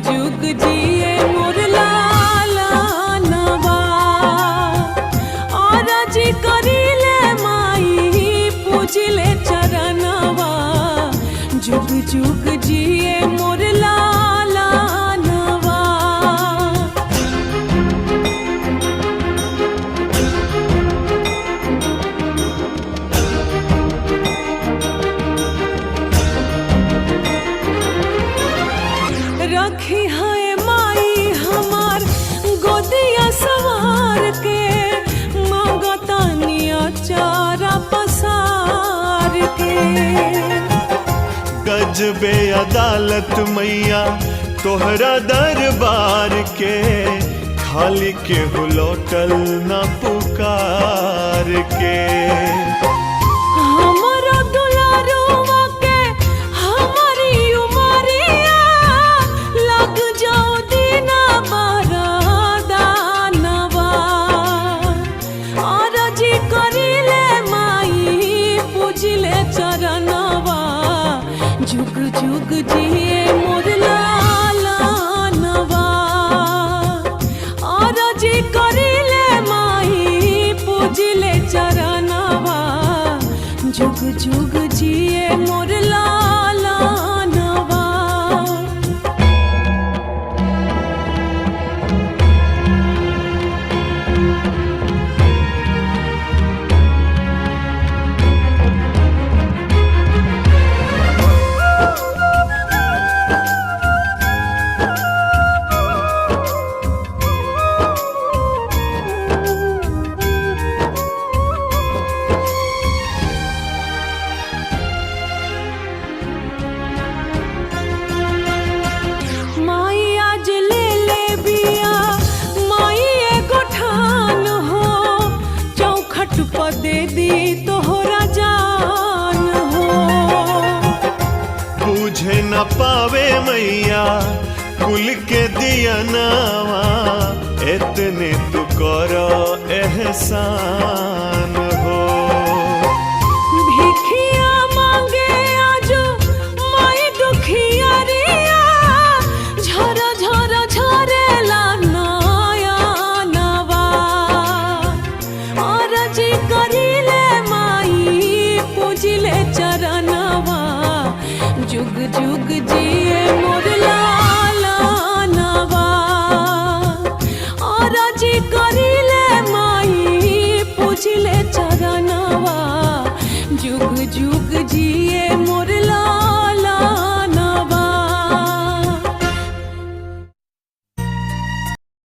जुग जिए मोर लाला नवा और जी करिले माई पूजिले चरणवा जुग जुग जिए मोर लाला नवा। रखी है माई हमार गोदिया सवार के मांगतानिया चारा पसार के। गजबे अदालत मैया तोहरा दरबार के खाली के हुलोटल न पुकार के। हमारा दुलारुआ के हमारी उमरिया लग जाओ दीना बरदानवा और जी करिले माई पूजिले चरणवा जुग जुग जिए मोर लाला नवा और जी करिले माई पूजिले चरणवा जुग जुग जिए मोर लाला नवा। माई आज ले ले बिया माई एगो ठान हो चौखट पर दे दी तोहरा जान हो। बूझे न पावे मैया कुल के दिया नावा इतने तू करो एहसान हो। भिखिया मांगे आज माई दुखिया रिया झर झर झरेला नया नवा और जी करिले माई पूजिले चरणवा जुग जुग जी